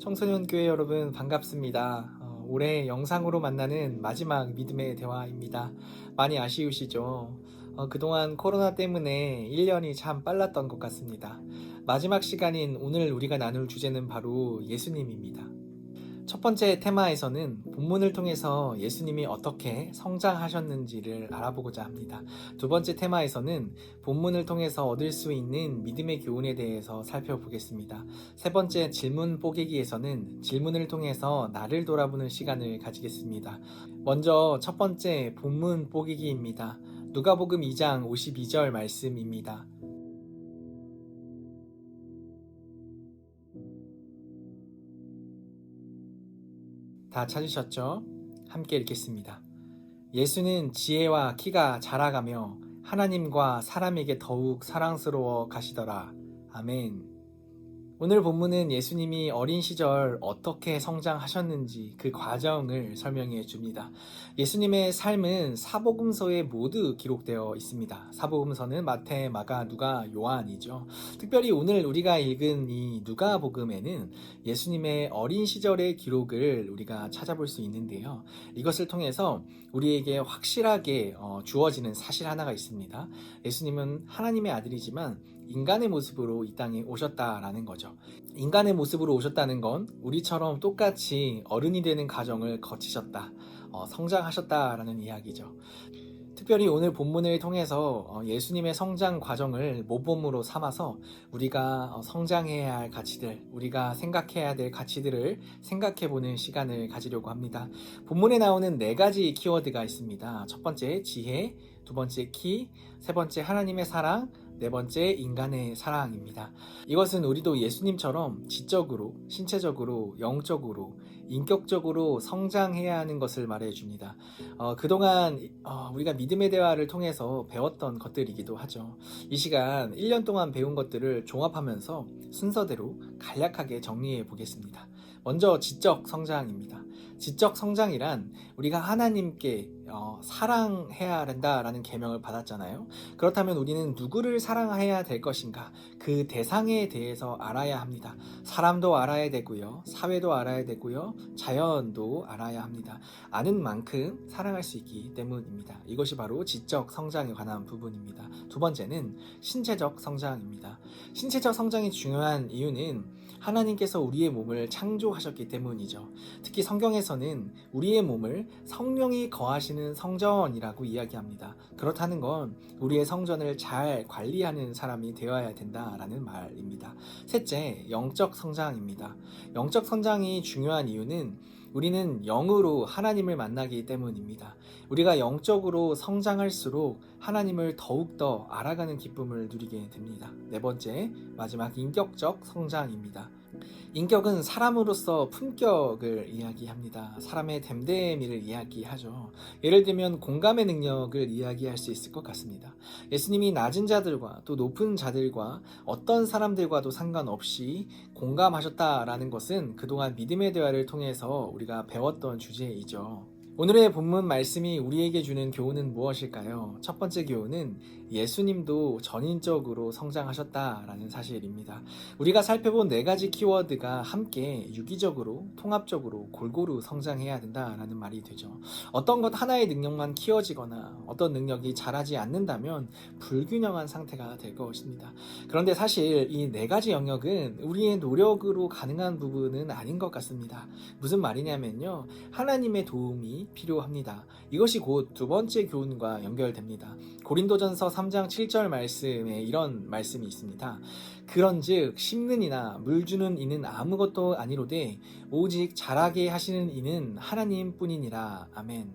청소년 교회 여러분 반갑습니다. 올해 영상으로 만나는 마지막 믿음의 대화입니다. 많이 아쉬우시죠? 그동안 코로나 때문에 1년이 참 빨랐던 것 같습니다. 마지막 시간인 오늘 우리가 나눌 주제는 바로 예수님입니다. 첫 번째 테마에서는 본문을 통해서 예수님이 어떻게 성장하셨는지를 알아보고자 합니다. 두 번째 테마에서는 본문을 통해서 얻을 수 있는 믿음의 교훈에 대해서 살펴보겠습니다. 세 번째 질문 뽀개기에서는 질문을 통해서 나를 돌아보는 시간을 가지겠습니다. 먼저 첫 번째 본문 뽀개기입니다. 누가복음 2장 52절 말씀입니다. 다 찾으셨죠? 함께 읽겠습니다. 예수는 지혜와 키가 자라가며 하나님과 사람에게 더욱 사랑스러워 가시더라. 아멘. 오늘 본문은 예수님이 어린 시절 어떻게 성장하셨는지 그 과정을 설명해 줍니다. 예수님의 삶은 사복음서에 모두 기록되어 있습니다. 사복음서는 마태, 마가, 누가, 요한이죠. 특별히 오늘 우리가 읽은 이 누가복음에는 예수님의 어린 시절의 기록을 우리가 찾아볼 수 있는데요. 이것을 통해서 우리에게 확실하게 주어지는 사실 하나가 있습니다. 예수님은 하나님의 아들이지만 인간의 모습으로 이 땅에 오셨다라는 거죠. 인간의 모습으로 오셨다는 건 우리처럼 똑같이 어른이 되는 과정을 거치셨다, 성장하셨다라는 이야기죠. 특별히 오늘 본문을 통해서 예수님의 성장 과정을 모범으로 삼아서 우리가 성장해야 할 가치들, 우리가 생각해야 될 가치들을 생각해보는 시간을 가지려고 합니다. 본문에 나오는 4가지 키워드가 있습니다. 첫 번째 지혜, 두 번째 키, 세 번째 하나님의 사랑, 네 번째 인간의 사랑입니다. 이것은 우리도 예수님처럼 지적으로, 신체적으로, 영적으로, 인격적으로 성장해야 하는 것을 말해줍니다. 그동안 우리가 믿음의 대화를 통해서 배웠던 것들이기도 하죠. 이 시간 1년 동안 배운 것들을 종합하면서 순서대로 간략하게 정리해 보겠습니다. 먼저 지적 성장입니다. 지적 성장이란 우리가 하나님께 사랑해야 한다라는 계명을 받았잖아요. 그렇다면 우리는 누구를 사랑해야 될 것인가? 그 대상에 대해서 알아야 합니다. 사람도 알아야 되고요. 사회도 알아야 되고요. 자연도 알아야 합니다. 아는 만큼 사랑할 수 있기 때문입니다. 이것이 바로 지적 성장에 관한 부분입니다. 두 번째는 신체적 성장입니다. 신체적 성장이 중요한 이유는 하나님께서 우리의 몸을 창조하셨기 때문이죠. 특히 성경에서는 우리의 몸을 성령이 거하시는 성전이라고 이야기합니다. 그렇다는 건 우리의 성전을 잘 관리하는 사람이 되어야 된다라는 말입니다. 셋째, 영적 성장입니다. 영적 성장이 중요한 이유는 우리는 영으로 하나님을 만나기 때문입니다. 우리가 영적으로 성장할수록 하나님을 더욱더 알아가는 기쁨을 누리게 됩니다. 네 번째, 마지막 인격적 성장입니다. 인격은 사람으로서 품격을 이야기합니다. 사람의 됨됨이를 이야기하죠. 예를 들면 공감의 능력을 이야기할 수 있을 것 같습니다. 예수님이 낮은 자들과 또 높은 자들과 어떤 사람들과도 상관없이 공감하셨다라는 것은 그동안 믿음의 대화를 통해서 우리가 배웠던 주제이죠. 오늘의 본문 말씀이 우리에게 주는 교훈은 무엇일까요? 첫 번째 교훈은 예수님도 전인적으로 성장하셨다라는 사실입니다. 우리가 살펴본 4가지 키워드가 함께 유기적으로, 통합적으로 골고루 성장해야 된다라는 말이 되죠. 어떤 것 하나의 능력만 키워지거나 어떤 능력이 자라지 않는다면 불균형한 상태가 될 것입니다. 그런데 사실 이 4가지 영역은 우리의 노력으로 가능한 부분은 아닌 것 같습니다. 무슨 말이냐면요, 하나님의 도움이 필요합니다. 이것이 곧 두 번째 교훈과 연결됩니다. 고린도전서 3장 7절 말씀에 이런 말씀이 있습니다. 그런즉 심는 이나 물 주는 이는 아무것도 아니로되 오직 자라게 하시는 이는 하나님뿐이니라. 아멘.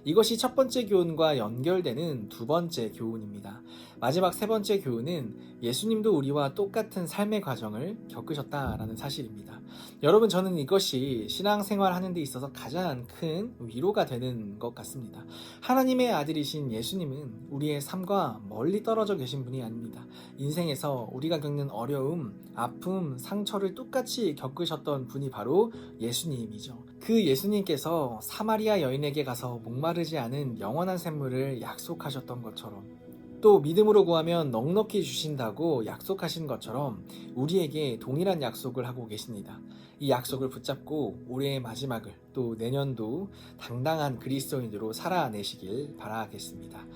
이것이 첫 번째 교훈과 연결되는 두 번째 교훈입니다. 마지막 세 번째 교훈은 예수님도 우리와 똑같은 삶의 과정을 겪으셨다라는 사실입니다. 여러분, 저는 이것이 신앙생활 하는 데 있어서 가장 큰 위로가 되는 것 같습니다. 하나님의 아들이신 예수님은 우리의 삶과 멀리 떨어져 계신 분이 아닙니다. 인생에서 우리가 겪는 어려움, 아픔, 상처를 똑같이 겪으셨던 분이 바로 예수님이죠. 그 예수님께서 사마리아 여인에게 가서 목마르지 않은 영원한 샘물을 약속하셨던 것처럼 또 믿음으로 구하면 넉넉히 주신다고 약속하신 것처럼 우리에게 동일한 약속을 하고 계십니다. 이 약속을 붙잡고 올해의 마지막을 또 내년도 당당한 그리스도인으로 살아내시길 바라겠습니다.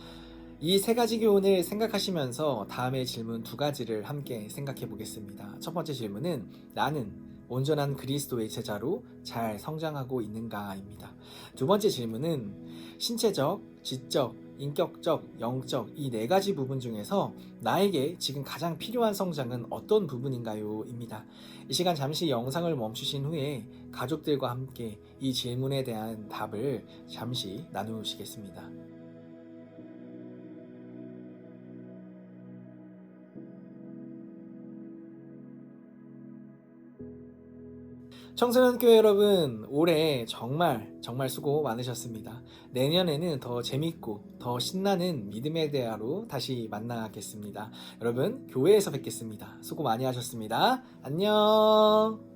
이 세 가지 교훈을 생각하시면서 다음의 질문 두 가지를 함께 생각해 보겠습니다. 첫 번째 질문은 나는 온전한 그리스도의 제자로 잘 성장하고 있는가입니다. 두 번째 질문은 신체적, 지적, 인격적, 영적 이 네 가지 부분 중에서 나에게 지금 가장 필요한 성장은 어떤 부분인가요? 입니다. 이 시간 잠시 영상을 멈추신 후에 가족들과 함께 이 질문에 대한 답을 잠시 나누시겠습니다. 청소년 교회 여러분, 올해 정말 수고 많으셨습니다. 내년에는 더 재밌고 더 신나는 믿음의 대화로 다시 만나겠습니다. 여러분, 교회에서 뵙겠습니다. 수고 많이 하셨습니다. 안녕.